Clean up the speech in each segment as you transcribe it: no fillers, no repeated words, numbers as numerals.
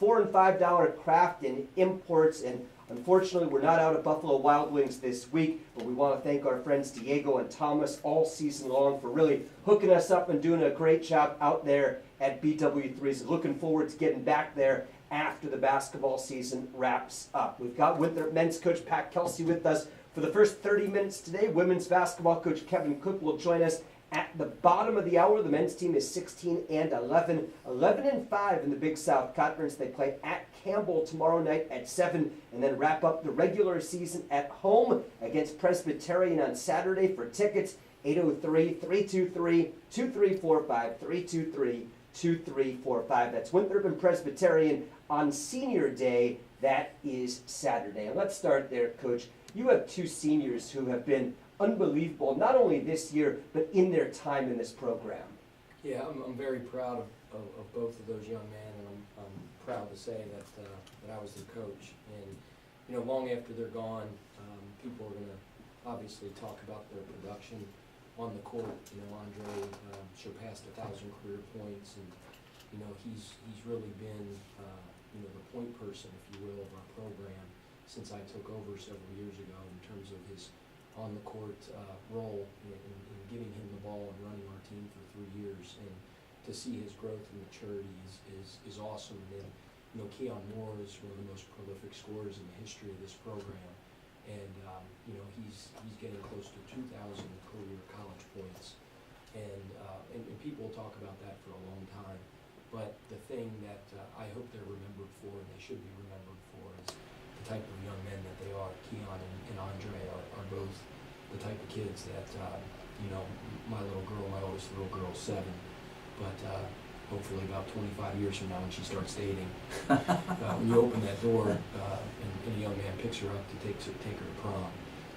$4 and $5 craft and imports. And unfortunately, we're not out at Buffalo Wild Wings this week, but we want to thank our friends Diego and Thomas all season long for really hooking us up and doing a great job out there at BW3. So looking forward to getting back there after the basketball season wraps up. We've got Winthrop men's coach Pat Kelsey with us for the first 30 minutes today. Women's basketball coach Kevin Cook will join us at the bottom of the hour. The men's team is 16-11, 11-5 in the Big South Conference. They play at Campbell tomorrow night at 7, and then wrap up the regular season at home against Presbyterian on Saturday. For tickets, 803-323-2345, 323-2345. That's Winthrop and Presbyterian on Senior Day. That is Saturday. And let's start there, Coach. You have two seniors who have been unbelievable, not only this year, but in their time in this program. Yeah, I'm very proud of both of those young men, and I'm proud to say that I was their coach. And, you know, long after they're gone, people are going to obviously talk about their production on the court. You know, Andre surpassed 1,000 career points, and, you know, he's really been, you know, the point person, if you will, of our program since I took over several years ago in terms of his on-the-court role in giving him the ball and running our team for 3 years. And to see his growth and maturity is awesome. And then, you know, Keon Moore is one of the most prolific scorers in the history of this program. And, you know, he's getting close to 2,000 career college points. And people will talk about that for a long time. But the thing that I hope they're remembered for, and they should be remembered for, is the type of young men that they are. Keon and Andre are both the type of kids that, you know, my oldest little girl is 7, but hopefully about 25 years from now when she starts dating, when you open that door and a young man picks her up to take her to prom,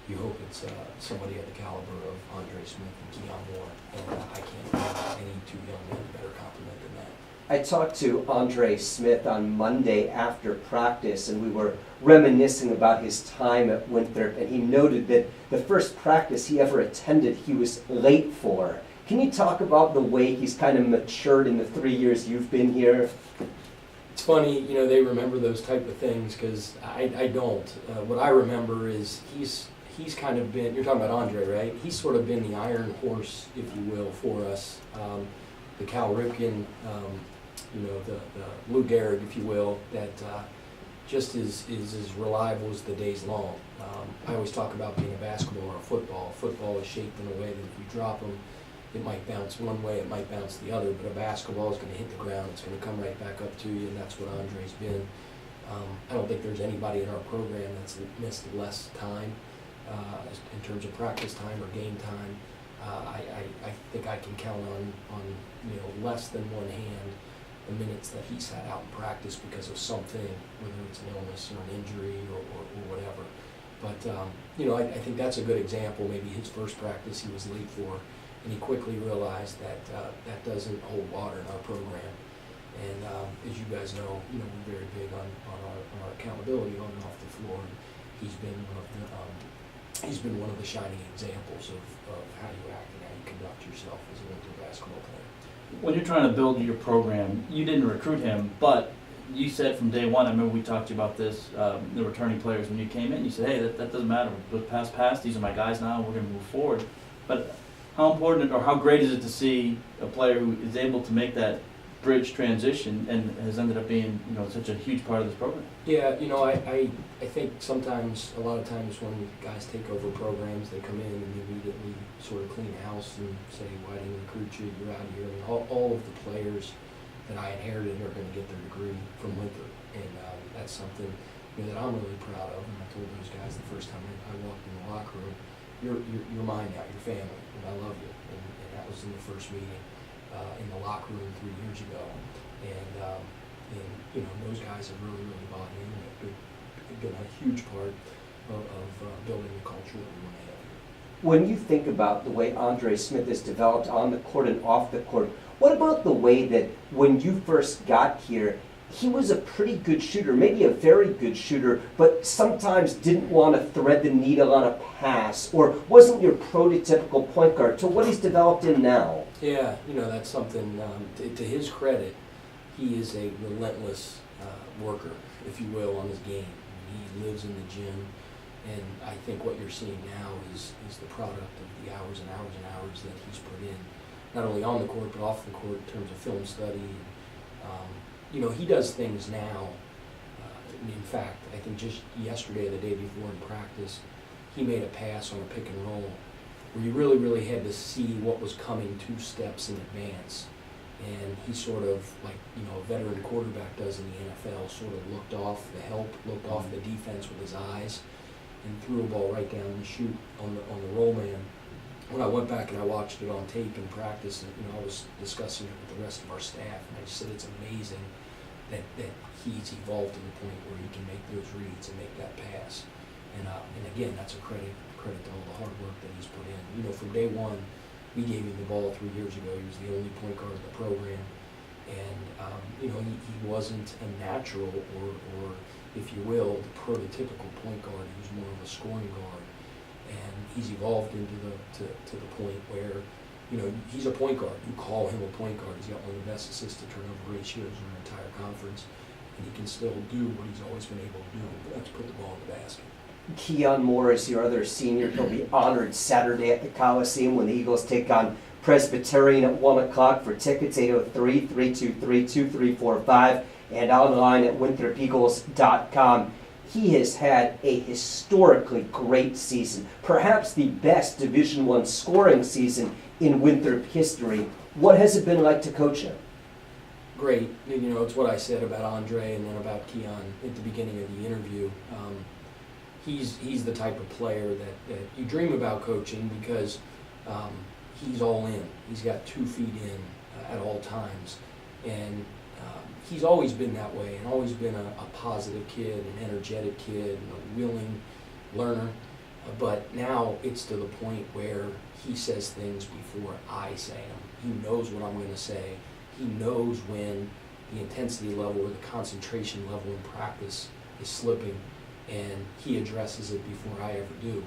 you hope it's somebody at the caliber of Andre Smith and Keon Moore, and I can't think of any two young men better compliment than that. I talked to Andre Smith on Monday after practice, and we were reminiscing about his time at Winthrop, and he noted that the first practice he ever attended, he was late for. Can you talk about the way he's kind of matured in the 3 years you've been here? It's funny, you know, they remember those type of things because I don't. What I remember is he's kind of been, you're talking about Andre, right? He's sort of been the iron horse, if you will, for us. The Cal Ripken, you know, the Lou Gehrig, if you will, that just is as reliable as the day's long. I always talk about being a basketball or a football. Football is shaped in a way that if you drop them, it might bounce one way, it might bounce the other, but a basketball is going to hit the ground, it's going to come right back up to you, and that's what Andre's been. I don't think there's anybody in our program that's missed less time in terms of practice time or game time. I think I can count on you know, less than one hand the minutes that he sat out in practice because of something, whether it's an illness or an injury or whatever. But, you know, I think that's a good example. Maybe his first practice he was late for, and he quickly realized that that doesn't hold water in our program. And as you guys know, we're very big on our accountability on and off the floor. And he's been one of the shining examples of how you act and how you conduct yourself as a Winthrop basketball player. When you're trying to build your program, you didn't recruit him, but you said from day one, I remember we talked to you about this, the returning players, when you came in, you said, hey, that doesn't matter. The past, these are my guys now, we're going to move forward. But how important or how great is it to see a player who is able to make that bridge transition and has ended up being, such a huge part of this program? Yeah, I think sometimes, a lot of times when guys take over programs, they come in and immediately sort of clean house and say, why didn't we recruit you, you're out of here. And all of the players that I inherited are going to get their degree from Winthrop. And that's something that I'm really proud of. And I told those guys the first time I walked in the locker room, you're mine now, you're family, and I love you. And that was in the first meeting in the locker room 3 years ago. And those guys have really bought in. They've been a huge part of building the culture that we want to have here. When you think about the way Andre Smith has developed on the court and off the court, what about the way that when you first got here, he was a pretty good shooter, maybe a very good shooter, but sometimes didn't want to thread the needle on a pass, or wasn't your prototypical point guard, to what he's developed in now? Yeah, that's something, to his credit, he is a relentless worker, if you will, on his game. He lives in the gym, and I think what you're seeing now is the product of the hours and hours and hours that he's put in, not only on the court but off the court in terms of film study. He does things now. In fact, I think just yesterday, the day before in practice, he made a pass on a pick and roll where you really, really had to see what was coming 2 steps in advance. And he sort of, like, a veteran quarterback does in the NFL, sort of looked off the help, looked off the defense with his eyes, and threw a ball right down the chute on the roll man. When I went back and I watched it on tape in practice, and I was discussing it with the rest of our staff, and I just said it's amazing that he's evolved to the point where he can make those reads and make that pass. And again, that's a credit to all the hard work that he's put in. From day one, we gave him the ball 3 years ago. He was the only point guard in the program, and he wasn't a natural or if you will, the prototypical point guard. He was more of a scoring guard, and he's evolved into to the point where he's a point guard. You call him a point guard. He's got one of the best assist-to-turnover ratios in our entire conference, and he can still do what he's always been able to do. That's put the ball in the basket. Keon Moore is your other senior. He'll be honored Saturday at the Coliseum when the Eagles take on Presbyterian at 1 o'clock. For tickets, 803-323-2345, and online at winthropeagles.com. He has had a historically great season, perhaps the best Division I scoring season in Winthrop history. What has it been like to coach him? Great. It's what I said about Andre and then about Keon at the beginning of the interview. He's the type of player that you dream about coaching because he's all in. He's got 2 feet in at all times. And he's always been that way and always been a positive kid, an energetic kid, and a willing learner. But now it's to the point where he says things before I say them. He knows what I'm going to say. He knows when the intensity level or the concentration level in practice is slipping, and he addresses it before I ever do.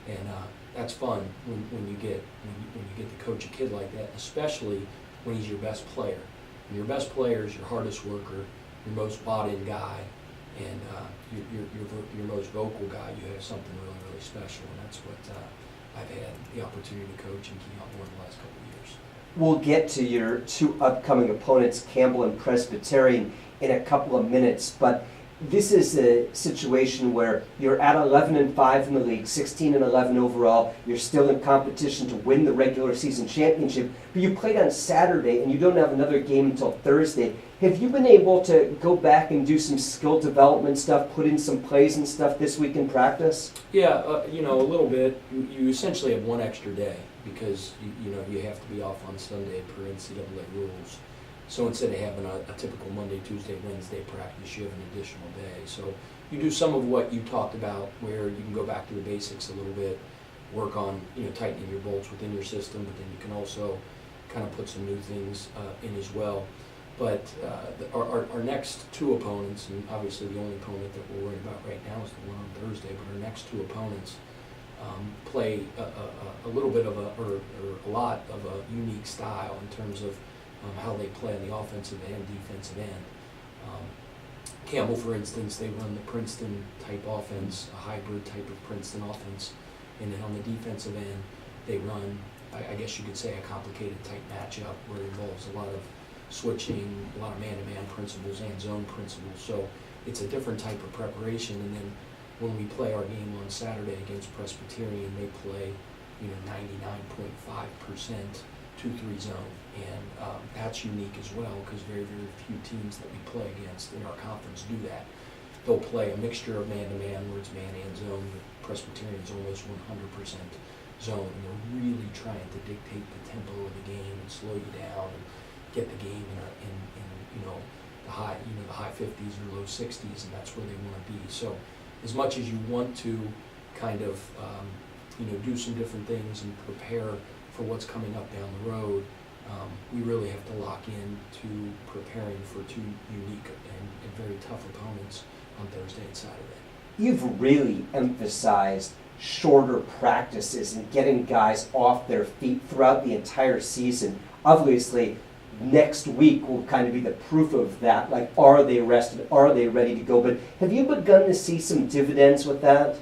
And that's fun when you get to coach a kid like that, especially when he's your best player. And your best player is your hardest worker, your most bought-in guy, and your most vocal guy. You have something really, really special, and that's what I've had the opportunity to coach and Keon Moore in the last couple of years. We'll get to your 2 upcoming opponents, Campbell and Presbyterian, in a couple of minutes, but this is a situation where you're at 11-5 in the league, 16-11 overall. You're still in competition to win the regular season championship, but you played on Saturday and you don't have another game until Thursday. Have you been able to go back and do some skill development stuff, put in some plays and stuff this week in practice? Yeah, a little bit. You essentially have 1 extra day because you have to be off on Sunday per NCAA rules. So instead of having a typical Monday, Tuesday, Wednesday practice, you have an additional day. So you do some of what you talked about where you can go back to the basics a little bit, work on tightening your bolts within your system, but then you can also kind of put some new things in as well. But our next 2 opponents, and obviously the only opponent that we're worried about right now is the one on Thursday, but our next 2 opponents play a little bit of or a lot of a unique style in terms of how they play on the offensive and defensive end. Campbell, for instance, they run the Princeton type offense, a hybrid type of Princeton offense, and then on the defensive end, they run, I guess you could say, a complicated type matchup where it involves a lot of switching, a lot of man-to-man principles and zone principles. So it's a different type of preparation. And then when we play our game on Saturday against Presbyterian, they play 99.5% 2-3 zone, and that's unique as well because very, very few teams that we play against in our conference do that. They'll play a mixture of man-to-man where it's man and zone, but Presbyterian's almost 100% zone, and they're really trying to dictate the tempo of the game and slow you down and get the game in the high 50s or low 60s, and that's where they want to be. So as much as you want to kind of do some different things and prepare for what's coming up down the road, we really have to lock in to preparing for 2 unique and very tough opponents on Thursday and Saturday. You've really emphasized shorter practices and getting guys off their feet throughout the entire season. Obviously, next week will kind of be the proof of that. Like, are they rested? Are they ready to go? But have you begun to see some dividends with that?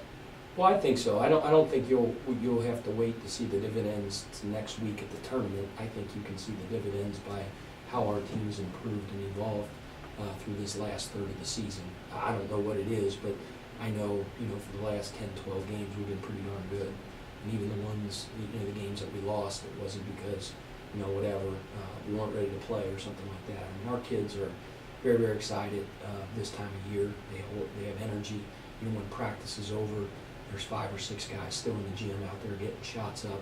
Well, I think so. I don't think you'll have to wait to see the dividends to next week at the tournament. I think you can see the dividends by how our team's improved and evolved through this last third of the season. I don't know what it is, but I know, for the last 10, 12 games, we've been pretty darn good. And even the ones, the games that we lost, it wasn't because, whatever, we weren't ready to play or something like that. I mean, our kids are very, very excited this time of year. They have energy. Even when practice is over, there's 5 or 6 guys still in the gym out there getting shots up.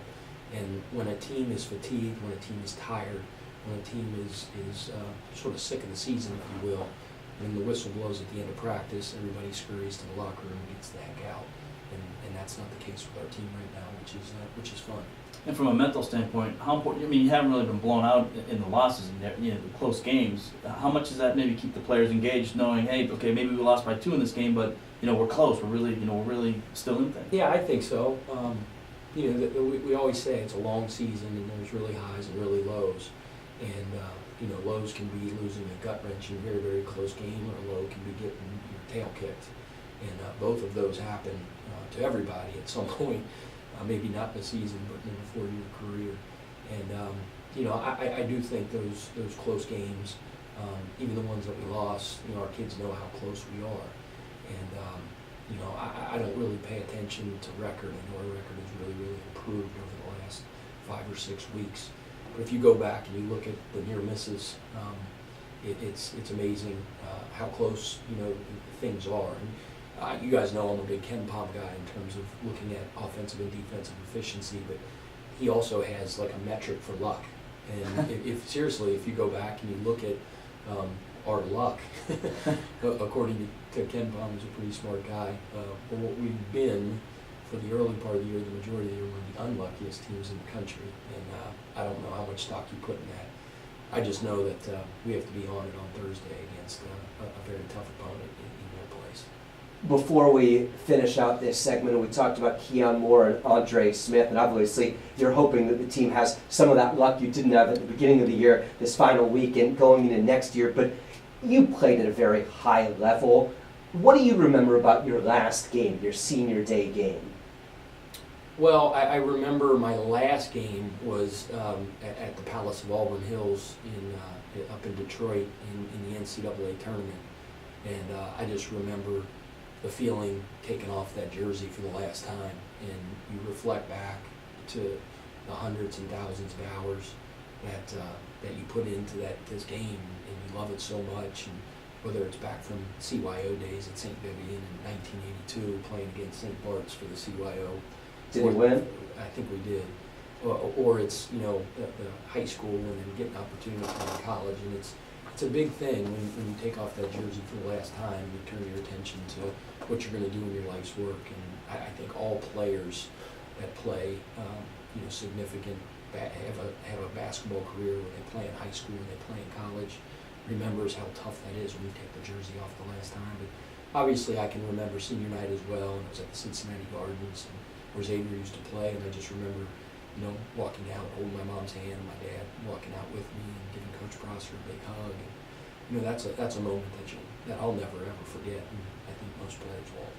And when a team is fatigued, when a team is tired, when a team is sort of sick of the season, if you will, when the whistle blows at the end of practice, everybody scurries to the locker room and gets the heck out. And that's not the case with our team right now, which is fun. And from a mental standpoint, how important? I mean, you haven't really been blown out in the losses, the close games. How much does that maybe keep the players engaged, knowing, hey, okay, maybe we lost by 2 in this game, but we're close. We're really still in things. Yeah, I think so. We always say it's a long season, and there's really highs and really lows. And lows can be losing a gut wrench in a very, very close game, or a low can be getting your tail kicked. And both of those happen to everybody at some point. Maybe not in the season, but in a 4-year career. And I do think those close games, even the ones that we lost, our kids know how close we are. And I don't really pay attention to record. I know our record has really, really improved over the last 5 or 6 weeks. But if you go back and you look at the near misses, it's amazing how close things are. And, you guys know I'm a big Ken Pom guy in terms of looking at offensive and defensive efficiency, but he also has like a metric for luck. And if you go back and you look at our luck, according to Ken Pom, who's a pretty smart guy, but what we've been for the early part of the year, the majority of the year, one of the unluckiest teams in the country. And I don't know how much stock you put in that. I just know that we have to be on it on Thursday against a very tough opponent in their place. Before we finish out this segment, we talked about Keon Moore and Andre Smith, and obviously you're hoping that the team has some of that luck you didn't have at the beginning of the year, this final week and going into next year, but you played at a very high level. What do you remember about your last game, your senior day game? Well, I remember my last game was at the Palace of Auburn Hills up in Detroit in the NCAA tournament, and I just remember the feeling taking off that jersey for the last time, and you reflect back to the hundreds and thousands of hours that you put into this game, and you love it so much. And whether it's back from CYO days at St. Vivian in 1982, playing against St. Bart's for the CYO. Did you win? I think we did. Or it's the high school and then getting an opportunity to play in college, and it's a big thing when you take off that jersey for the last time. You turn your attention to what you're going to do in your life's work, and I think all players that play significant have a basketball career when they play in high school and they play in college remembers how tough that is when you take the jersey off the last time. But obviously I can remember senior night as well, and it was at the Cincinnati Gardens and where Xavier used to play, and I just remember walking out, holding my mom's hand, and my dad walking out with me and giving Coach Prosser a big hug. And that's a moment that I'll never ever forget, and I think most players won't.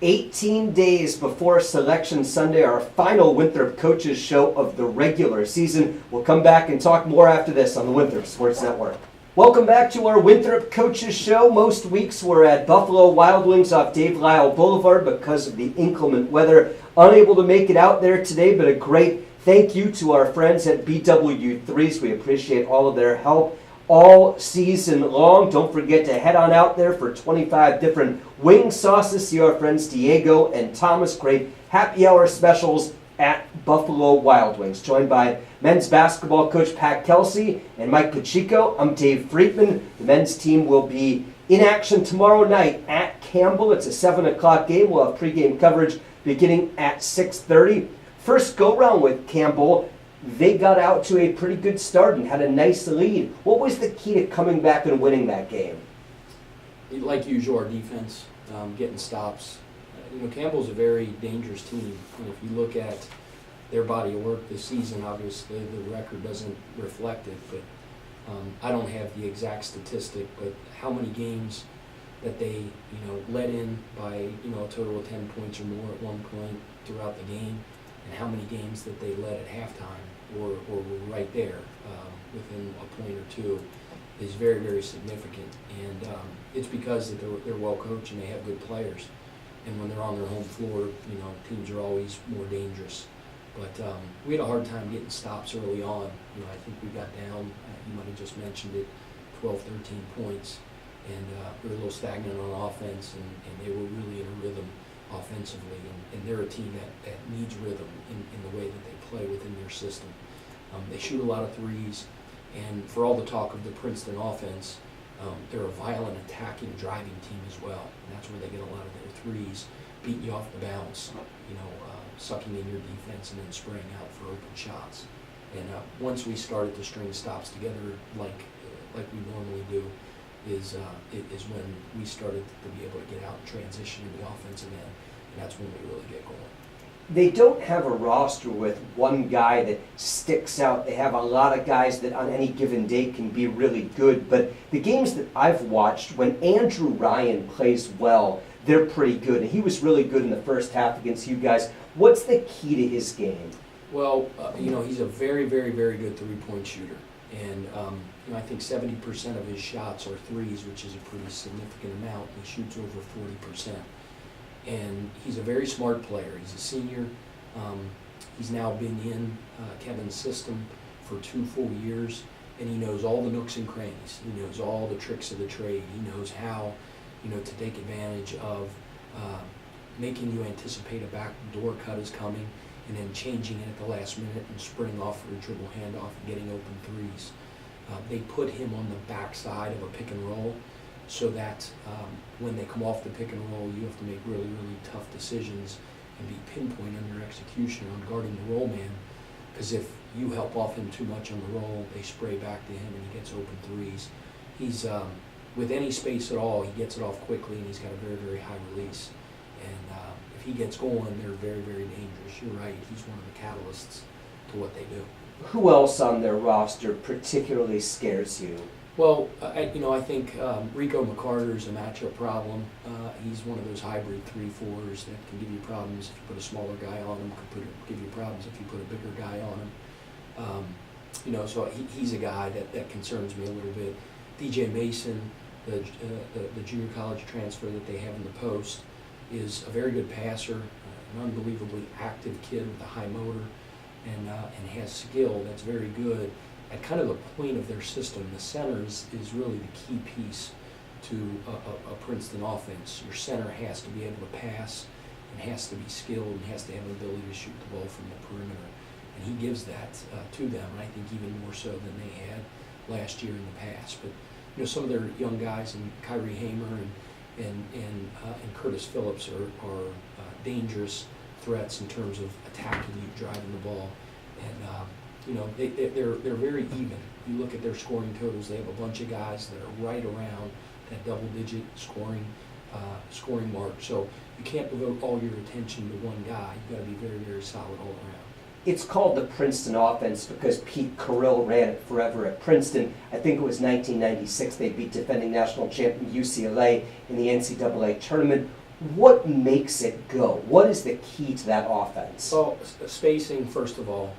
18 days before Selection Sunday, our final Winthrop Coaches Show of the regular season. We'll come back and talk more after this on the Winthrop Sports Network. Welcome back to our Winthrop Coaches Show. Most weeks we're at Buffalo Wild Wings off Dave Lyle Boulevard because of the inclement weather. Unable to make it out there today, but a great thank you to our friends at BW3s. We appreciate all of their help all season long. Don't forget to head on out there for 25 different wing sauces. See our friends Diego and Thomas. Great happy hour specials at Buffalo Wild Wings. Joined by men's basketball coach Pat Kelsey and Mike Pacheco. I'm Dave Friedman. The men's team will be in action tomorrow night at Campbell. It's a 7 o'clock game. We'll have pregame coverage beginning at 6:30. First go-round with Campbell, they got out to a pretty good start and had a nice lead. What was the key to coming back and winning that game? Like usual, our defense, getting stops. Campbell's a very dangerous team. And if you look at their body of work this season, obviously the record doesn't reflect it, but I don't have the exact statistic, but how many games that they, let in by, a total of 10 points or more at one point throughout the game, and how many games that they led at halftime or were right there within a point or two is very, very significant. And it's because that they're well coached and they have good players. And when they're on their home floor, teams are always more dangerous. But we had a hard time getting stops early on. I think we got down, you might have just mentioned it, 12, 13 points. And we were a little stagnant on offense, and they were really in a rhythm offensively. And they're a team that needs rhythm in the way that they play within their system. They shoot a lot of threes, and for all the talk of the Princeton offense, they're a violent, attacking, driving team as well. And that's where they get a lot of their threes, beating you off the bounce, sucking in your defense and then spraying out for open shots. And once we started to string stops together like we normally do, is when we started to be able to get out and transition in the offensive end, and that's when we really get going. They don't have a roster with one guy that sticks out. They have a lot of guys that on any given day can be really good. But the games that I've watched, when Andrew Ryan plays well, they're pretty good. And he was really good in the first half against you guys. What's the key to his game? Well, he's a very, very, very good three-point shooter. And, I think 70% of his shots are threes, which is a pretty significant amount. He shoots over 40%. And he's a very smart player. He's a senior. He's now been in Kevin's system for 2 full years, and he knows all the nooks and crannies. He knows all the tricks of the trade. He knows how, to take advantage of making you anticipate a backdoor cut is coming, and then changing it at the last minute and sprinting off for a dribble handoff and getting open threes. They put him on the backside of a pick and roll, so that when they come off the pick and roll, you have to make really, really tough decisions and be pinpoint on your execution on guarding the roll man. Because if you help off him too much on the roll, they spray back to him and he gets open threes. He's, with any space at all, he gets it off quickly, and he's got a very, very high release. And if he gets going, they're very, very dangerous. You're right, he's one of the catalysts to what they do. Who else on their roster particularly scares you? Well, I think Rico McCarter's a matchup problem. He's one of those hybrid 3-4s that can give you problems if you put a smaller guy on him, give you problems if you put a bigger guy on him. So he's a guy that concerns me a little bit. DJ Mason, the junior college transfer that they have in the post, is a very good passer, an unbelievably active kid with a high motor, and has skill that's very good. At kind of the point of their system, the center is really the key piece to a Princeton offense. Your center has to be able to pass, and has to be skilled, and has to have an ability to shoot the ball from the perimeter. And he gives that to them, and I think even more so than they had last year in the past. But some of their young guys, and Kyrie Hamer and Curtis Phillips are dangerous threats in terms of attacking you, driving the ball, and they're very even. You look at their scoring totals; they have a bunch of guys that are right around that double-digit scoring mark. So you can't devote all your attention to one guy. You've got to be very, very solid all around. It's called the Princeton offense because Pete Carrill ran it forever at Princeton. I think it was 1996 they beat defending national champion UCLA in the NCAA tournament. What makes it go? What is the key to that offense? Well, spacing, first of all.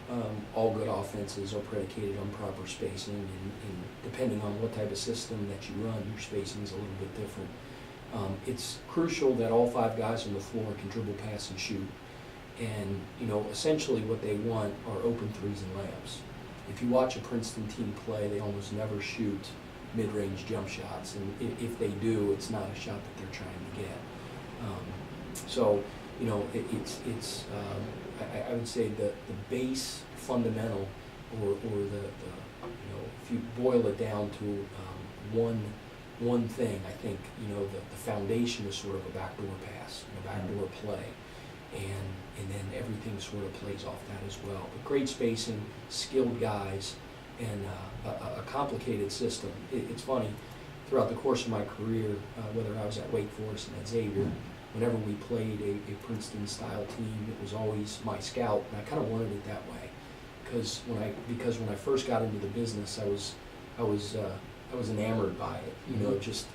All good offenses are predicated on proper spacing, and depending on what type of system that you run, your spacing is a little bit different. It's crucial that all 5 guys on the floor can dribble, pass, and shoot. And, essentially what they want are open threes and layups. If you watch a Princeton team play, they almost never shoot mid-range jump shots. And if they do, it's not a shot that they're trying to get. I would say the base fundamental, or the if you boil it down to one thing, I think, the foundation is sort of a backdoor pass, a backdoor play. And then everything sort of plays off that as well. But great spacing, skilled guys, and a complicated system. It's funny, throughout the course of my career, whether I was at Wake Forest and at Xavier, whenever we played a Princeton-style team, it was always my scout, and I kind of wanted it that way. Because when I first got into the business, I was I was enamored by it, you know, just,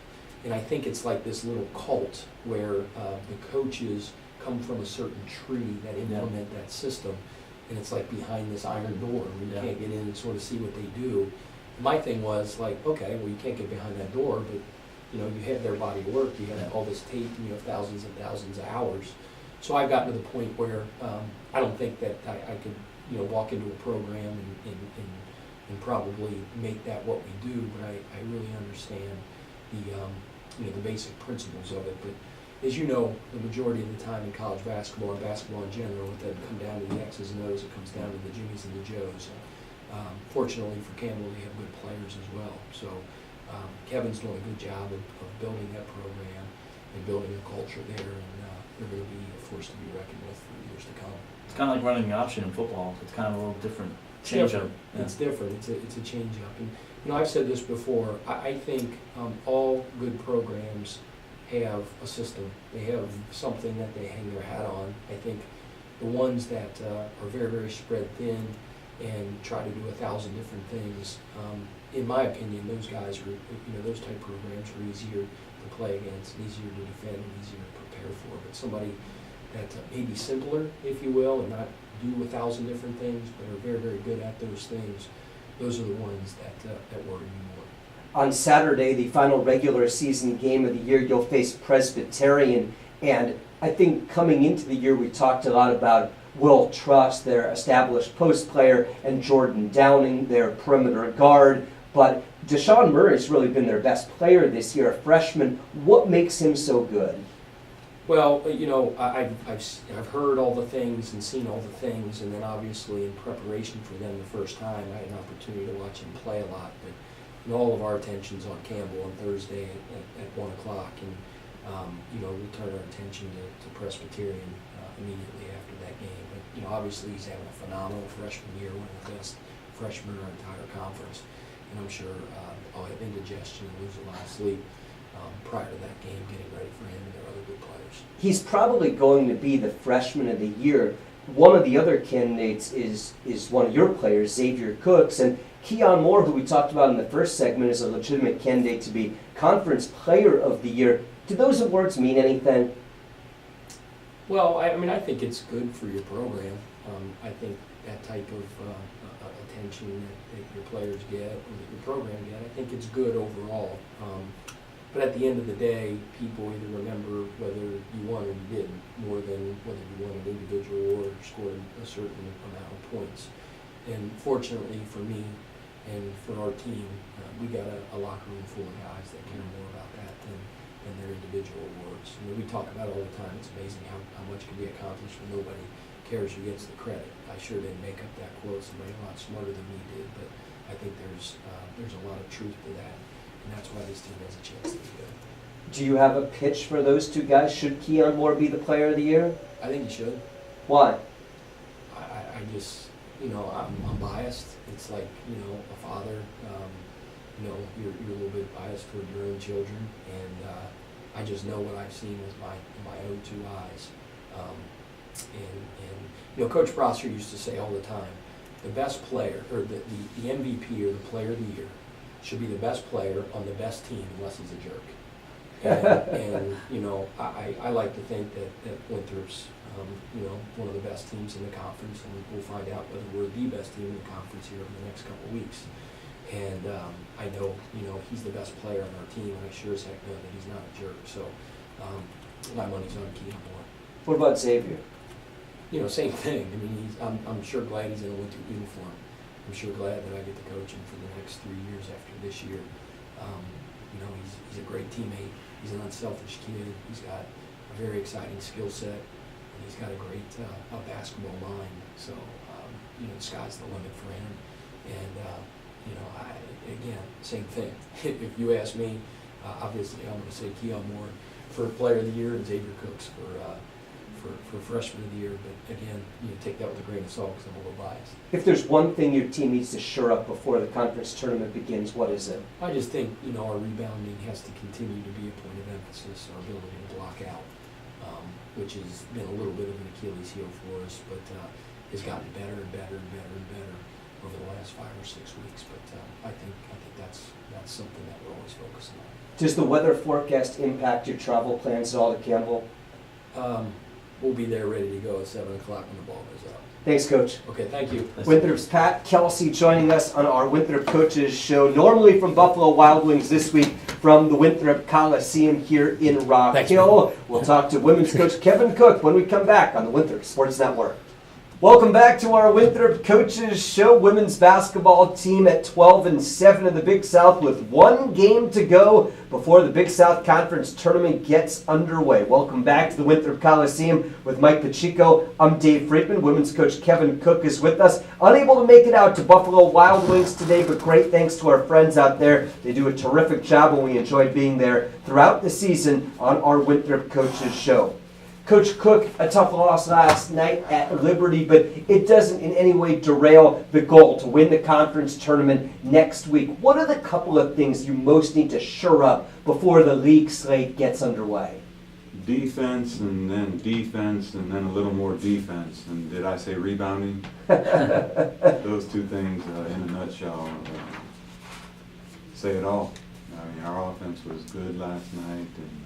and I think it's like this little cult where the coaches come from a certain tree that implement that system, and it's like behind this iron door where you can't get in and sort of see what they do. My thing was like, okay, well, you can't get behind that door, but you know, you have their body of work, you have all this tape, and you have thousands and thousands of hours. So I've gotten to the point where I don't think that I could, you know, walk into a program and probably make that what we do, but I really understand the, you know, the basic principles of it. But as you know, the majority of the time in college basketball and basketball in general, it doesn't come down to the X's and O's, it comes down to the Jimmies and the Joes. Fortunately for Campbell, they have good players as well. So Kevin's doing a good job of building that program and building a culture there, and they're going to be a force to be reckoned with for years to come. It's kind of like running the option in football. It's kind of a little different change up. It's different. It's a change up. And you know, I've said this before. I think all good programs have a system. They have something that they hang their hat on. I think the ones that are very, very spread thin and try to do 1,000 different things, in my opinion, those guys are, you know, those type programs are easier to play against, easier to defend, and easier to prepare for. But somebody that may be simpler, if you will, and not do 1,000 different things, but are very, very good at those things, those are the ones that worry me more. On Saturday, the final regular season game of the year, you'll face Presbyterian. And I think coming into the year, we talked a lot about Will Truss, their established post player, and Jordan Downing, their perimeter guard. But Deshaun Murray's really been their best player this year, a freshman. What makes him so good? Well, you know, I've heard all the things and seen all the things, and then obviously in preparation for them the first time, I had an opportunity to watch him play a lot. But you know, all of our attention's on Campbell on Thursday at 1 o'clock, and you know, we turn our attention to Presbyterian immediately after that game. But you know, obviously he's having a phenomenal freshman year, one of the best freshmen in our entire conference, and I'm sure I'll have indigestion and lose a lot of sleep prior to that game, getting ready for him and their other good players. He's probably going to be the freshman of the year. One of the other candidates is one of your players, Xavier Cooks, and Keon Moore, who we talked about in the first segment, is a legitimate candidate to be Conference Player of the Year. Do those awards mean anything? Well, I mean, I think it's good for your program. I think that type of attention that your players get, or that your program get, I think it's good overall. But at the end of the day, people either remember whether you won or you didn't, more than whether you won an individual award or scored a certain amount of points. And fortunately for me and for our team, we got a locker room full of guys that care more about that than their individual awards. I mean, we talk about it all the time. It's amazing how much can be accomplished when nobody cares who gets the credit. I sure didn't make up that quote. Somebody a lot smarter than me did, but I think there's a lot of truth to that. And that's why this team has a chance to be good. Do you have a pitch for those two guys? Should Keon Moore be the Player of the Year? I think he should. Why? I just, you know, I'm biased. It's like, you know, a father, you know, you're a little bit biased toward your own children, and I just know what I've seen with my own two eyes. And you know, Coach Prosser used to say all the time, the best player, or the MVP or the Player of the Year, should be the best player on the best team unless he's a jerk. And you know, I like to think that Winthrop's, you know, one of the best teams in the conference, and we'll find out whether we're the best team in the conference here over the next couple of weeks. And I know, you know, he's the best player on our team, and I sure as heck know that he's not a jerk. So my money's on Keon Moore. What about Xavier? You know, same thing. I mean, I'm sure glad he's in a Winthrop uniform. I'm sure glad that I get to coach him for the next 3 years after this year. You know, he's a great teammate. He's an unselfish kid. He's got a very exciting skill set, and he's got a great basketball mind. So, you know, the sky's the limit for him. And, you know, again, same thing. If you ask me, obviously I'm going to say Keon Moore for Player of the Year and Xavier Cooks for Freshman of the Year, but again, you know, take that with a grain of salt because I'm a little biased. If there's one thing your team needs to shore up before the conference tournament begins, what is it? I just think, you know, our rebounding has to continue to be a point of emphasis, our ability to block out, which has been a little bit of an Achilles heel for us, but has gotten better and better and better and better. over the last 5 or 6 weeks. But I think that's something that we're always focusing on. Does the weather forecast impact your travel plans at all to Campbell? We'll be there ready to go at 7 o'clock when the ball goes up. Thanks, Coach. Okay, thank you. Winthrop's Pat Kelsey joining us on our Winthrop Coaches Show, normally from Buffalo Wild Wings, this week from the Winthrop Coliseum here in Rock Thanks, Hill. man. We'll talk to women's coach Kevin Cook when we come back on the Winthrop Sports Network. Welcome back to our Winthrop Coaches Show. Women's basketball team at 12-7 in the Big South with one game to go before the Big South Conference tournament gets underway. Welcome back to the Winthrop Coliseum with Mike Pacheco. I'm Dave Friedman. Women's coach Kevin Cook is with us. Unable to make it out to Buffalo Wild Wings today, but great thanks to our friends out there. They do a terrific job, and we enjoy being there throughout the season on our Winthrop Coaches Show. Coach Cook, a tough loss last night at Liberty, but it doesn't in any way derail the goal to win the conference tournament next week. What are the couple of things you most need to shore up before the league slate gets underway? Defense, and then a little more defense. And did I say rebounding? Those two things in a nutshell say it all. I mean, our offense was good last night, and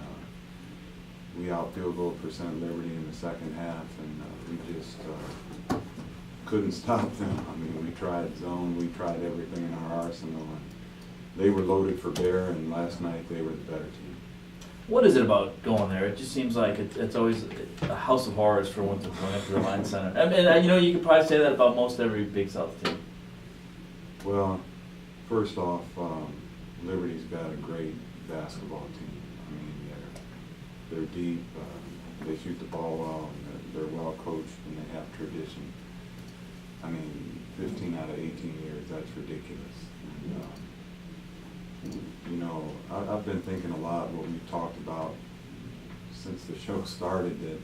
we out field goal percent Liberty in the second half, and we just couldn't stop them. I mean, we tried zone, we tried everything in our arsenal, and they were loaded for bear, and last night they were the better team. What is it about going there? It just seems like it's always a house of horrors for Winthrop going up to the Line Center. I mean, you know, you could probably say that about most every Big South team. Well, first off, Liberty's got a great basketball team. I mean, they're deep, they shoot the ball well, and they're well coached, and they have tradition. I mean, 15 out of 18 years, that's ridiculous. And, you know, I've been thinking a lot what we've talked about since the show started, that,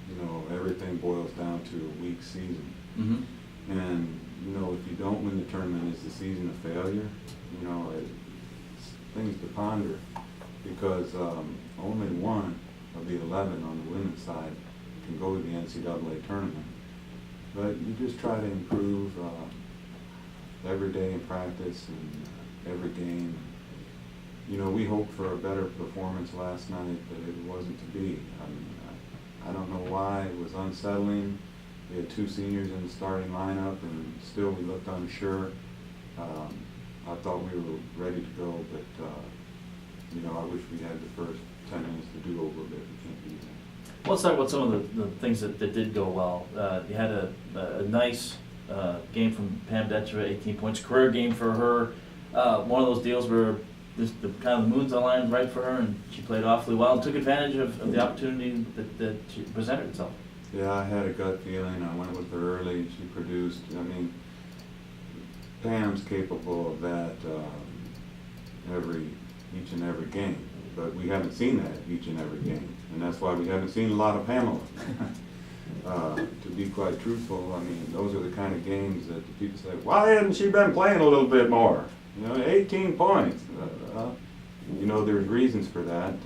you know, everything boils down to a weak season. Mm-hmm. And, you know, if you don't win the tournament, is the season a failure? You know, it's things to ponder, because only one of the 11 on the women's side can go to the NCAA tournament. But you just try to improve every day in practice and every game. You know, we hoped for a better performance last night, but it wasn't to be. I mean, I don't know why. It was unsettling. We had two seniors in the starting lineup, and still we looked unsure. I thought we were ready to go, but you know, I wish we had the first 10 minutes to do over, but we can't do that. Well, let's talk about some of the things that did go well. You had a nice game from Pam Detcher, 18 points, career game for her. One of those deals where the kind of the moon's aligned right for her, and she played awfully well and took advantage of the opportunity that she presented itself. Yeah, I had a gut feeling. I went with her early. She produced. I mean, Pam's capable of that each and every game, but we haven't seen that each and every game, and that's why we haven't seen a lot of Pamela. To be quite truthful, I mean, those are the kind of games that the people say, why hasn't she been playing a little bit more? You know, 18 points. You know, there's reasons for that.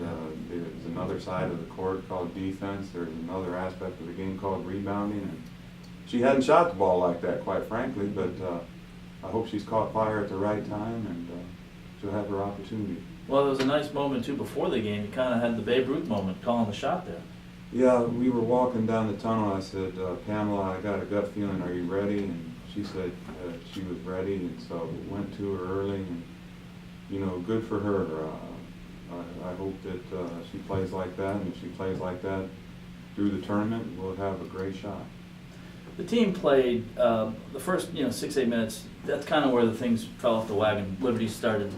There's another side of the court called defense. There's another aspect of the game called rebounding, and she hadn't shot the ball like that, quite frankly, but I hope she's caught fire at the right time, and she'll have her opportunity. Well, there was a nice moment, too, before the game. You kind of had the Babe Ruth moment calling the shot there. Yeah, we were walking down the tunnel. I said, Pamela, I got a gut feeling. Are you ready? And she said she was ready, and so went to her early. And, you know, good for her. I hope that she plays like that, and if she plays like that through the tournament, we'll have a great shot. The team played the first 6-8 minutes. That's kind of where the things fell off the wagon. Liberty started,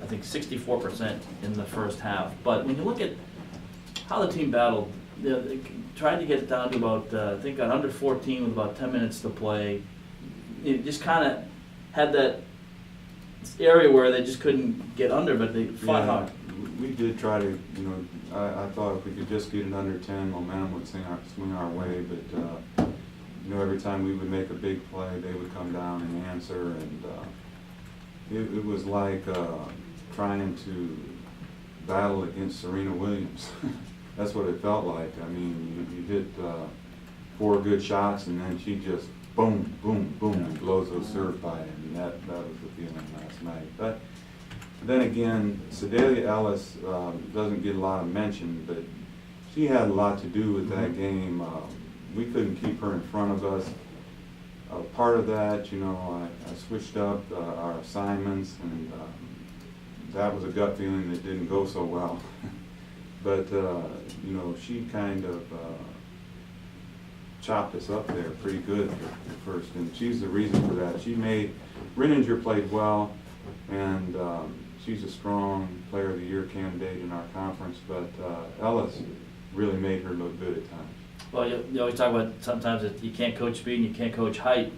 I think, 64% in the first half. But when you look at how the team battled, they tried to get it down to about, I think, got under 14 with about 10 minutes to play. It just kind of had that area where they just couldn't get under, but they fought hard. We did try to, I thought if we could just get it under 10, momentum would swing our way, but every time we would make a big play, they would come down and answer, and it was like trying to battle against Serena Williams. That's what it felt like. I mean, you hit 4 good shots, and then she just boom, boom, boom, and blows those serves by him. And that was the feeling last night. But then again, Sedalia Ellis doesn't get a lot of mention, but she had a lot to do with that game. We couldn't keep her in front of us. Part of that, you know, I switched up our assignments, and that was a gut feeling that didn't go so well. But, you know, she kind of chopped us up there pretty good at first, and she's the reason for that. Renninger played well, and she's a strong Player of the Year candidate in our conference, but Ellis really made her look good at times. Well, you always talk about sometimes that you can't coach speed and you can't coach height.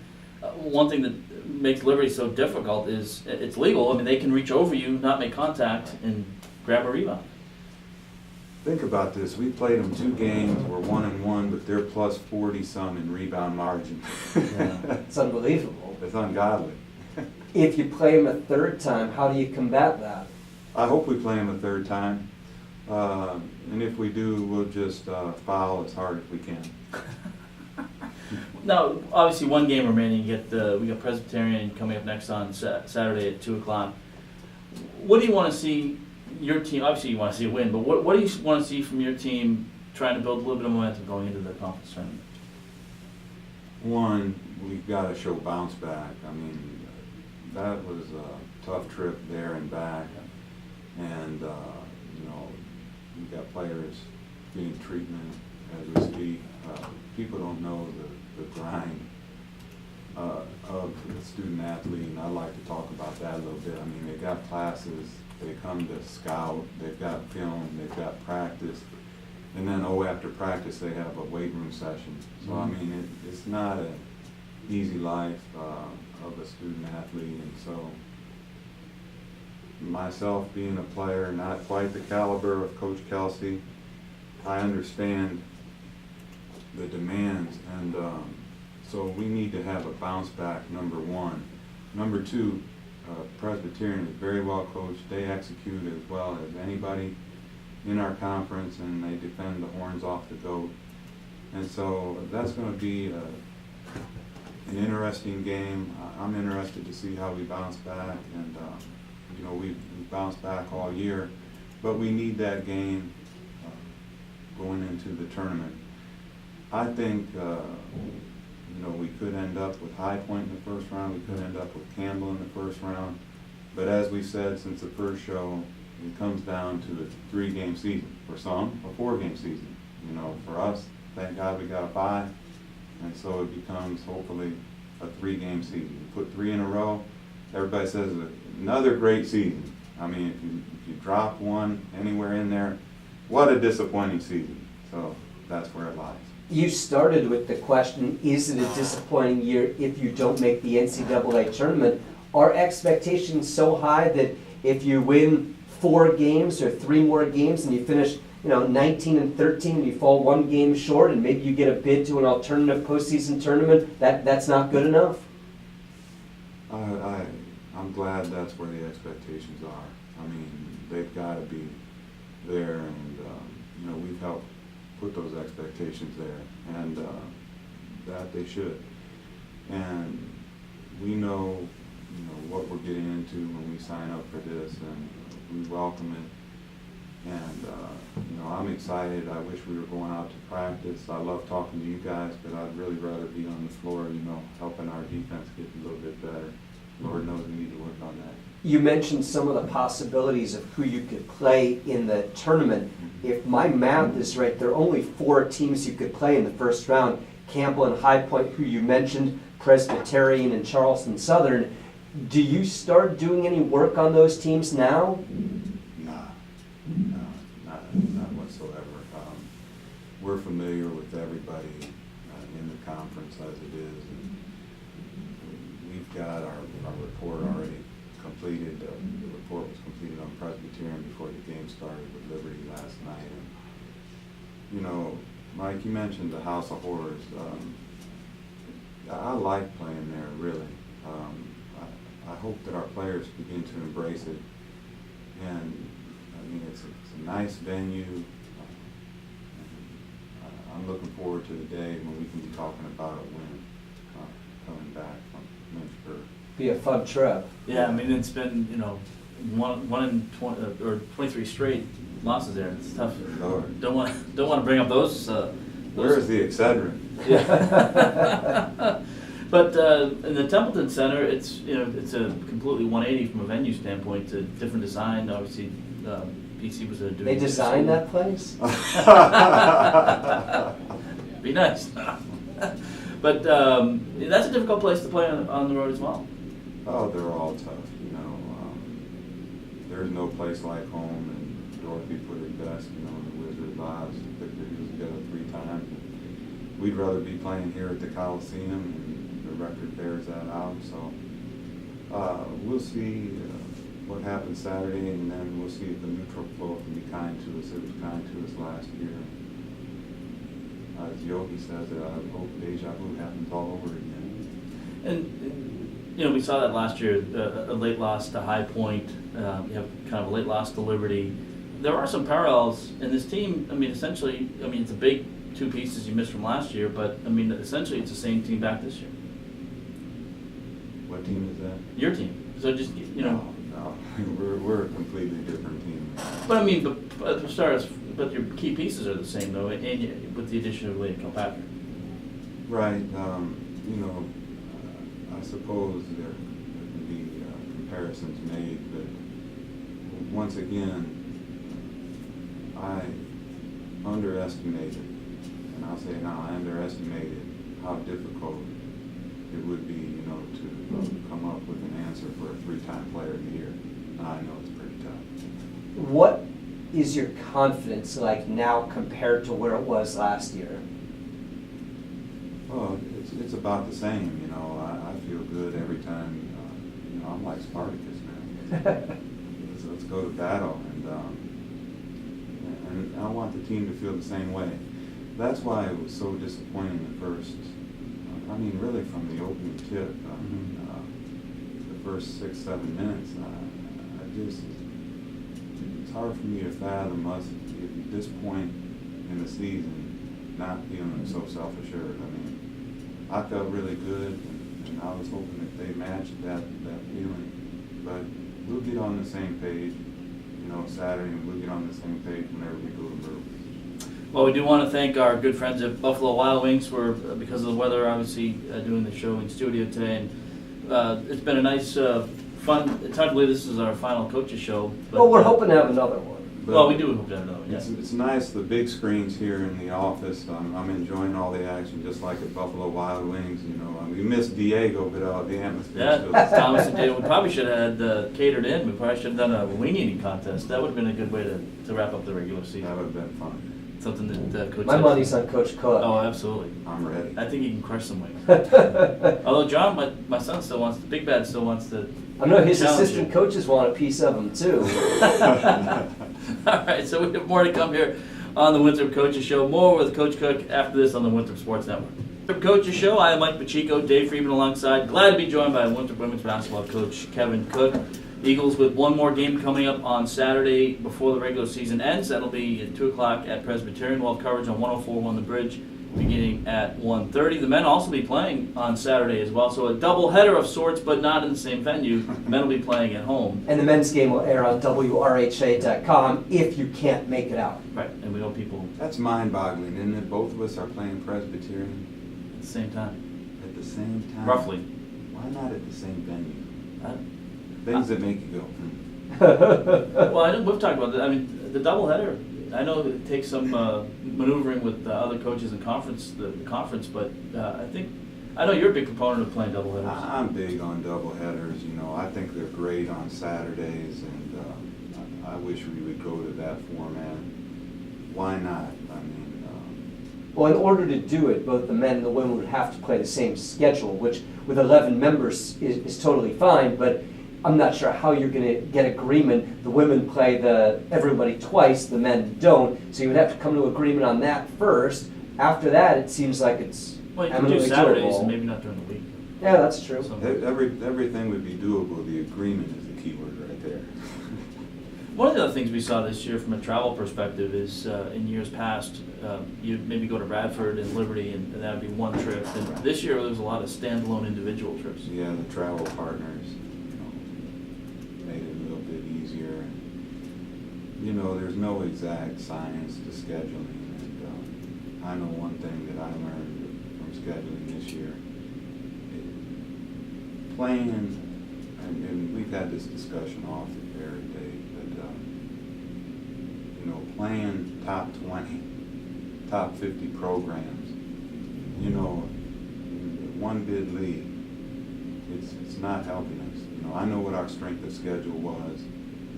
One thing that makes Liberty so difficult is it's legal. I mean, they can reach over you, not make contact, and grab a rebound. Think about this. We played them 2 games. We're 1-1, but they're plus 40-some in rebound margin. Yeah. It's unbelievable. It's ungodly. If you play them a third time, how do you combat that? I hope we play them a third time. And if we do, we'll just foul as hard as we can. Now, obviously, one game remaining. We got Presbyterian coming up next on Saturday at 2:00. What do you want to see your team? Obviously, you want to see a win, but what do you want to see from your team trying to build a little bit of momentum going into the conference tournament? One, we've got to show bounce back. I mean, that was a tough trip there and back, and you know, we've got players getting treatment as we speak. People don't know the grind of the student athlete, and I'd like to talk about that a little bit. I mean, they've got classes, they come to scout, they've got film, they've got practice, and then after practice they have a weight room session. So I mean, it's not an easy life of a student athlete, and so myself being a player, not quite the caliber of Coach Kelsey, I understand the demands, and so we need to have a bounce back, number one. Number two, Presbyterian is very well coached. They execute as well as anybody in our conference, and they defend the horns off the goat. And so that's going to be an interesting game. I'm interested to see how we bounce back, and you know, we've bounced back all year, but we need that game going into the tournament. I think you know, we could end up with High Point in the first round. We could end up with Campbell in the first round. But as we said since the first show, it comes down to a 3-game season. For some, a 4-game season. You know, for us, thank God we got a bye, and so it becomes hopefully a 3-game season. You put 3 in a row, everybody says another great season. I mean, if you drop one anywhere in there, what a disappointing season. So that's where it lies. You started with the question, is it a disappointing year if you don't make the NCAA tournament? Are expectations so high that if you win 4 games or 3 more games and you finish, you know, 19-13 and you fall 1 game short and maybe you get a bid to an alternative postseason tournament, that's not good enough? I'm glad that's where the expectations are. I mean, they've got to be there, and you know, we've helped put those expectations there, and that they should. And we know, you know, what we're getting into when we sign up for this, and we welcome it. And you know, I'm excited. I wish we were going out to practice. I love talking to you guys, but I'd really rather be on the floor, you know, helping our defense get a little bit better. Lord knows we need to work on that. You mentioned some of the possibilities of who you could play in the tournament. If my math is right, there are only 4 teams you could play in the first round. Campbell and High Point, who you mentioned, Presbyterian and Charleston Southern. Do you start doing any work on those teams now? Not whatsoever. We're familiar with everybody in the conference as it is. And we've got our report already completed. The report was completed on Presbyterian before the game started with Liberty last night. And, you know, Mike, you mentioned the House of Horrors. I like playing there, really. I hope that our players begin to embrace it. And, I mean, it's a nice venue. I'm looking forward to the day when we can be talking about a win. Be a fun trip. Yeah, I mean, it's been, one in 20, or 23 straight losses there. It's tough. Lord. Don't want to bring up those. Where's the Excedrin? Yeah. But in the Templeton Center, it's a completely 180 from a venue standpoint. It's a different design. Obviously, BC was doing. They designed that place? Be nice. But that's a difficult place to play on the road as well. Oh, they're all tough, there's no place like home, and Dorothy put it best, the Wizard of Oz, put the heels together 3 times. We'd rather be playing here at the Coliseum, and the record bears that out, so we'll see what happens Saturday, and then we'll see if the neutral floor can be kind to us. It was kind to us last year. As Yogi says, I hope deja vu happens all over again. And we saw that last year, a late loss to High Point. You have kind of a late loss to Liberty. There are some parallels in this team. I mean, essentially, it's a big 2 pieces you missed from last year, but essentially it's the same team back this year. What team is that? Your team. So just No, we're a completely different team. But but as far as your key pieces are the same though, and with the addition of Leah Kilpatrick. Right. I suppose there can be comparisons made, but once again, I underestimated, and I'll say now, I underestimated how difficult it would be, to come up with an answer for a 3-time player of the year. And I know it's pretty tough. What is your confidence like now compared to where it was last year? Well, it's about the same, I feel good every time, I'm like Spartacus, man. Let's go to battle, and I want the team to feel the same way. That's why it was so disappointing at first. Really from the opening tip, the first 6-7 minutes, it's hard for me to fathom us at this point in the season not feeling so self-assured. I felt really good, and I was hoping that they matched that feeling. But we'll get on the same page, Saturday, and we'll get on the same page whenever we go to Myrtle. Well, we do want to thank our good friends at Buffalo Wild Wings for, because of the weather, obviously doing the show in studio today. And it's been a nice, fun. It's hard to believe this is our final coaches show. But, Well, we're hoping to have another one. Well, we do hope to have another one. It's, Yeah. it's nice, the big screens here in the office. I'm enjoying all the action, just like at Buffalo Wild Wings. We missed Diego, but the atmosphere Yeah, still. Thomas and Dale. We probably should have had catered in. We probably should have done a wing eating contest. That would have been a good way to wrap up the regular season. That would have been fun. Something that Coach My said. money's on Coach Cook. Oh, absolutely. I'm ready. I think he can crush some wings. Although John, my son still wants, Big Bad still wants to. I know his challenge assistant you. coaches want a piece of them too. All right, so we have more to come here on the Winthrop Coaches Show. More with Coach Cook after this on the Winthrop Sports Network. Winthrop Coaches Show, I am Mike Pacheco, Dave Friedman alongside. Glad to be joined by Winthrop Women's Basketball Coach Kevin Cook. Eagles with one more game coming up on Saturday before the regular season ends. That'll be at 2 o'clock at Presbyterian. We'll have coverage on 104.1 The Bridge beginning at 1:30. The men also be playing on Saturday as well, so a double header of sorts, but not in the same venue. The men will be playing at home. And the men's game will air on WRHA.com if you can't make it out. Right, and we know people That's mind-boggling, isn't it? Both of us are playing Presbyterian at the same time. at the same time. Roughly. Why not at the same venue? Uh, Things that make you go, Well, I know we've talked about that. The doubleheader. I know it takes some maneuvering with other coaches in the conference, but I know you're a big proponent of playing doubleheaders. I'm big on doubleheaders. I think they're great on Saturdays, and I wish we would go to that format. Why not? Well, in order to do it, both the men and the women would have to play the same schedule, which with 11 members is totally fine, but I'm not sure how you're going to get agreement. The women play everybody twice, the men don't, so you would have to come to agreement on that first. After that, it seems like it's Well, you can do eminently Saturdays doable. and maybe not during the week. Yeah, that's true. So- Everything would be doable. The agreement is the key word right there. One of the other things we saw this year from a travel perspective is in years past, you'd maybe go to Radford and Liberty, and that would be one trip. And this year, there was a lot of standalone individual trips. Yeah, the travel partners, made it a little bit easier. There's no exact science to scheduling. And I know one thing that I learned from scheduling this year. Playing, and we've had this discussion off the air today, but playing top 20, top 50 programs, one bid league, it's not helping us. I know what our strength of schedule was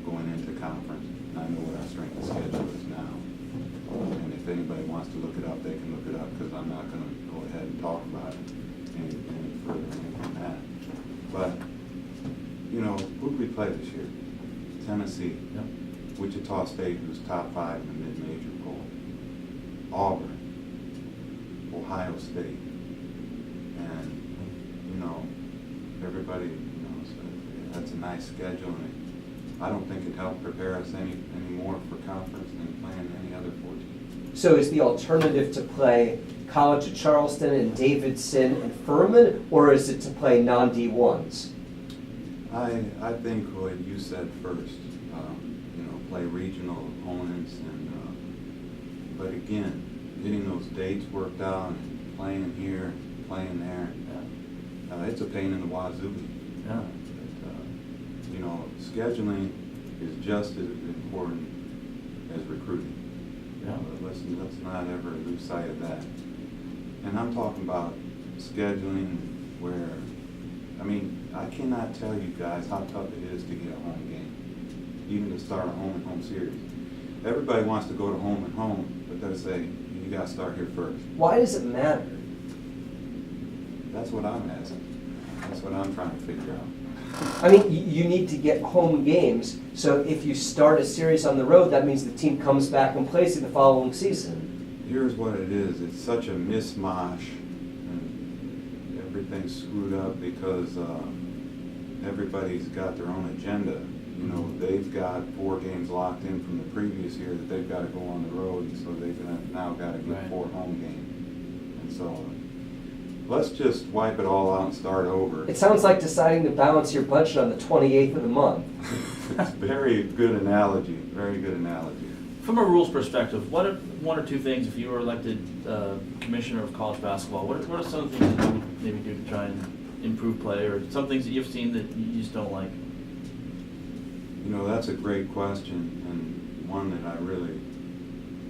going into conference, and I know what our strength of schedule is now. And if anybody wants to look it up, they can look it up, because I'm not going to go ahead and talk about it any further than that. But, who did we play this year? Tennessee, Yep. Wichita State, who's top 5 in the mid-major poll, Auburn, Ohio State, and, everybody, so that's a nice schedule, and I don't think it helped prepare us any more for conference than playing any other 14. So is the alternative to play College of Charleston and Davidson and Furman, or is it to play non-D1s? I think what you said first, play regional opponents, and but again, getting those dates worked out, and playing here, playing there, it's a pain in the wazoo. Yeah. But, scheduling is just as important as recruiting. Yeah. Let's not ever lose sight of that. And I'm talking about scheduling where, I cannot tell you guys how tough it is to get a home game, even to start a home series. Everybody wants to go to home and home, but they say, you got to start here first. Why does it matter? That's what I'm asking. That's what I'm trying to figure out. You need to get home games, so if you start a series on the road, that means the team comes back and plays it the following season. Here's what it is. It's such a mishmash, and everything's screwed up because everybody's got their own agenda. They've got 4 games locked in from the previous year that they've got to go on the road, and so they've now got to get Right. 4 home games. And so let's just wipe it all out and start over. It sounds like deciding to balance your budget on the 28th of the month. It's a very good analogy, very good analogy. From a rules perspective, what are 1 or 2 things, if you were elected commissioner of college basketball, what are some of the things that you would maybe do to try and improve play, or some things that you've seen that you just don't like? That's a great question, and one that I really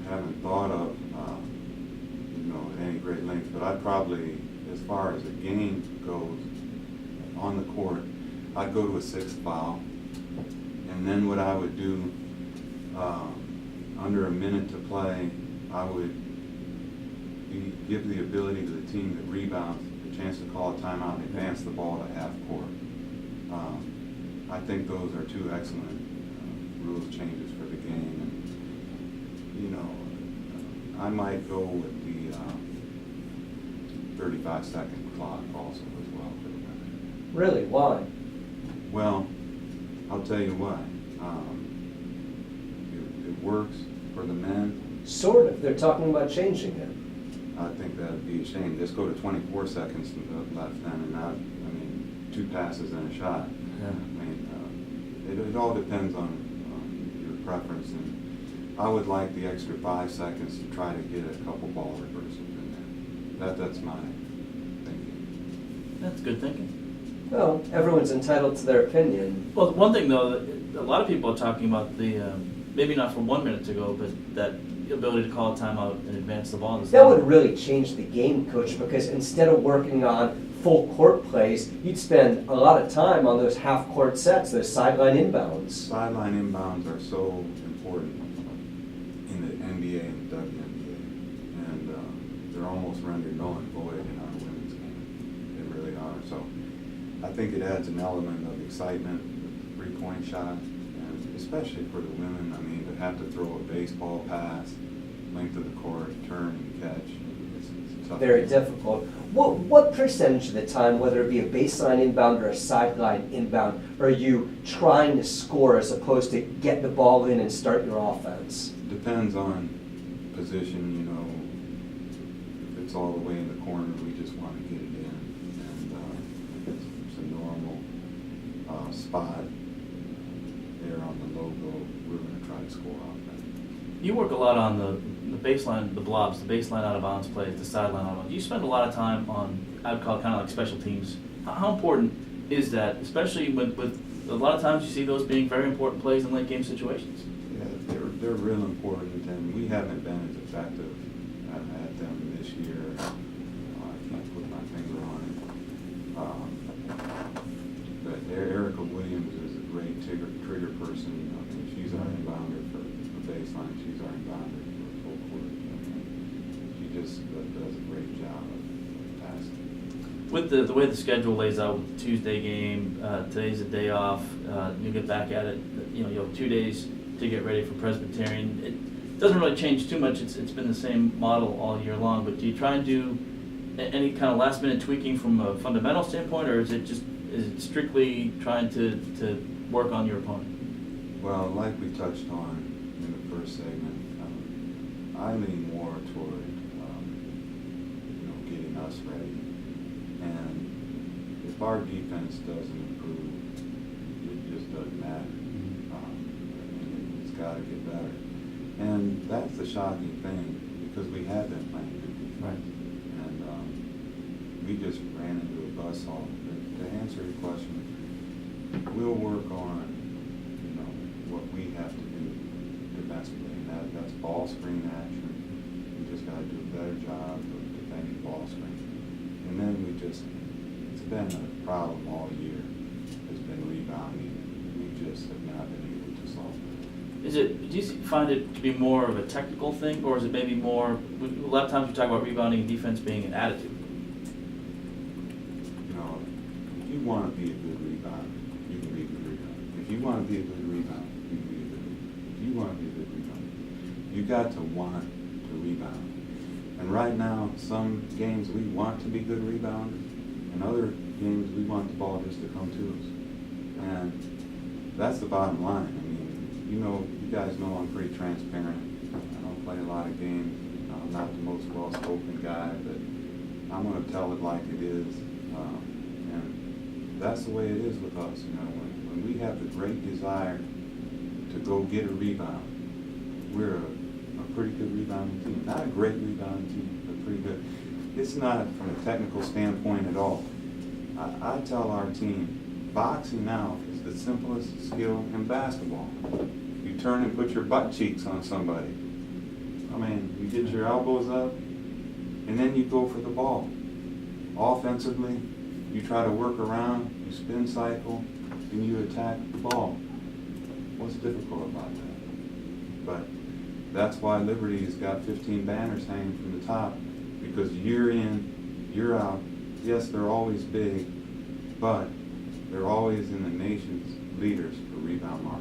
haven't thought of, at any great length. But I'd probably, as far as a game goes on the court, I'd go to a 6th foul, and then what I would do, under a minute to play, I would give the ability to the team that rebounds the chance to call a timeout and advance the ball to half court. I think those are 2 excellent rules changes for the game. And, I might go with the 35-second clock also as well for the women. Really, why? Well, I'll tell you why. It works for the men. Sort of. They're talking about changing it. I think that'd be a shame. Just go to 24 seconds left then, and not, 2 passes and a shot. Yeah. It all depends on your preference, and I would like the extra 5 seconds to try to get a couple ball reversals in there. That's my thinking. That's good thinking. Well, everyone's entitled to their opinion. Well, one thing though, that a lot of people are talking about the, maybe not from 1 minute to go, but that ability to call a timeout and advance the ball. That would really change the game, Coach, because instead of working on full court plays, you'd spend a lot of time on those half-court sets, those sideline inbounds. Sideline inbounds are so important in the NBA and the WNBA, and they're almost rendered null and void in our women's game. They really are. So I think it adds an element of excitement with the 3-point shot, and especially for the women. To have to throw a baseball pass, length of the court, turn and catch. It's tough. Very difficult. What percentage of the time, whether it be a baseline inbound or a sideline inbound, are you trying to score as opposed to get the ball in and start your offense? Depends on position, you know. If it's all the way in the corner, we just want to get it in. And if it's a normal spot there on the logo, we're going to try to score off that. You work a lot on the baseline, the blobs, the baseline out of bounds plays, the sideline out of bounds. You spend a lot of time on, I would call it kind of like special teams. How important is that, especially with a lot of times you see those being very important plays in late game situations? Yeah, they're real important, and we haven't been as effective at them this year. I can't put my finger on it. But Erica Williams is a great trigger person. I mean, she's our inbounder for baseline. She's our inbounder for full court. I mean, she just does a great job of passing. With the way the schedule lays out with the Tuesday game, today's a day off, you get back at it, you have 2 days to get ready for Presbyterian. It doesn't really change too much, it's been the same model all year long, but do you try and do any kind of last minute tweaking from a fundamental standpoint, or is it strictly trying to work on your opponent? Well, like we touched on in the first segment, I lean more toward getting us ready. And if our defense doesn't improve, it just doesn't matter. It's got to get better. And that's the shocking thing, because we have been playing good defense. Right. And we just ran into a buzzsaw. But to answer your question, we'll work on what we have to do defensively. And that's ball screen action. We just got to do a better job of defending ball screen. And then it's been a problem all year. It's been rebounding. We just have not been able to solve it. Do you find it to be more of a technical thing, or is it maybe more, a lot of times we talk about rebounding and defense being an attitude? If you want to be a good rebounder, you can be a good rebounder. If you want to be a good rebounder, you can be a good rebounder. If you want to be a good rebounder, you got to want to rebound. And right now, some games we want to be good rebounders, and other games we want the ball just to come to us. And that's the bottom line. I mean, you guys know I'm pretty transparent. I don't play a lot of games. I'm not the most well-spoken guy, but I'm going to tell it like it is. And that's the way it is with us. When we have the great desire to go get a rebound, we're a pretty good rebounding team. Not a great rebounding team, but pretty good. It's not from a technical standpoint at all. I tell our team, boxing now is the simplest skill in basketball. You turn and put your butt cheeks on somebody. I mean, you get your elbows up, and then you go for the ball. Offensively, you try to work around, you spin cycle, and you attack the ball. What's difficult about that? But that's why Liberty's got 15 banners hanging from the top, because year in, year out, yes, they're always big, but they're always in the nation's leaders for rebound mark.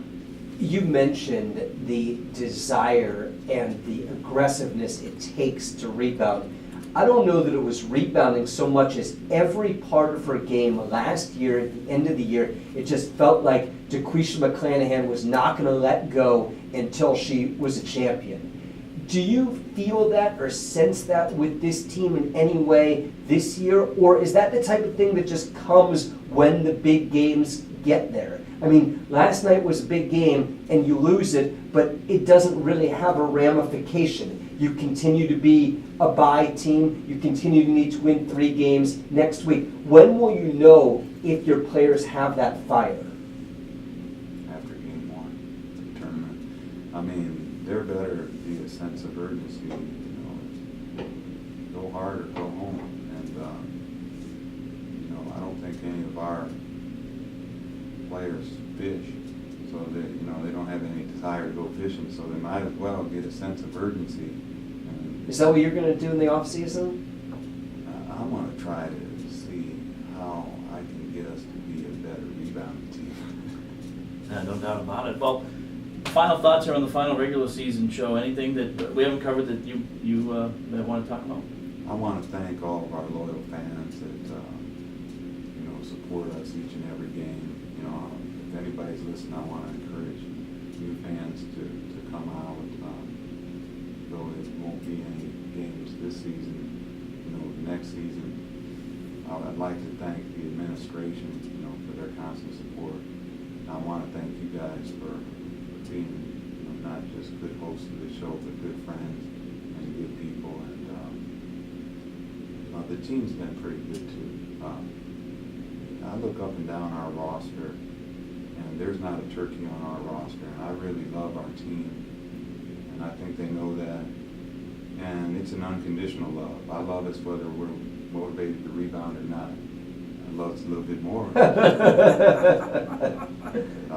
You mentioned the desire and the aggressiveness it takes to rebound. I don't know that it was rebounding so much as every part of her game last year at the end of the year, it just felt like DeQuisha McClanahan was not going to let go until she was a champion. Do you feel that or sense that with this team in any way this year? Or is that the type of thing that just comes when the big games get there? I mean, last night was a big game and you lose it, but it doesn't really have a ramification. You continue to be a bye team. You continue to need to win 3 games next week. When will you know if your players have that fire? After game 1, the tournament. I mean, there better be a sense of urgency. Go hard or go home. And I don't think any of our players fish, so that they don't have any desire to go fishing, so they might as well get a sense of urgency. Is that what you're going to do in the off season? I'm going to try to see how I can get us to be a better rebounding team. No doubt about it. Well, final thoughts here on the final regular season show. Anything that we haven't covered that you want to talk about? I want to thank all of our loyal fans that, support us each and every game. If anybody's listening, I want to encourage new fans to come out. Though there won't be any games this season, next season, I'd like to thank the administration, for their constant support. And I want to thank you guys for being, not just good hosts of the show, but good friends and good people. And the team's been pretty good too. I look up and down our roster, and there's not a turkey on our roster, and I really love our team, and I think they know that. And it's an unconditional love. I love us whether we're motivated to rebound or not. I love us a little bit more. I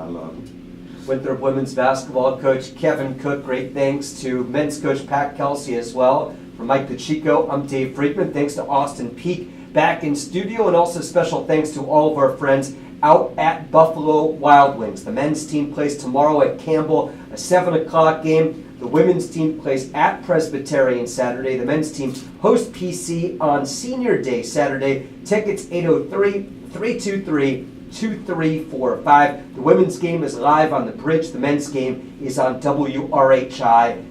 love them. Winthrop women's basketball coach Kevin Cook, great thanks to men's coach Pat Kelsey as well. For Mike Pacheco, I'm Dave Friedman. Thanks to Austin Peak back in studio, and also special thanks to all of our friends out at Buffalo Wild Wings. The men's team plays tomorrow at Campbell, a 7 o'clock game. The women's team plays at Presbyterian Saturday. The men's team hosts PC on Senior Day Saturday. Tickets 803-323-2345. The women's game is live on the Bridge. The men's game is on WRHI.com.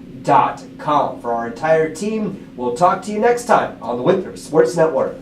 For our entire team, we'll talk to you next time on the Winthrop Sports Network.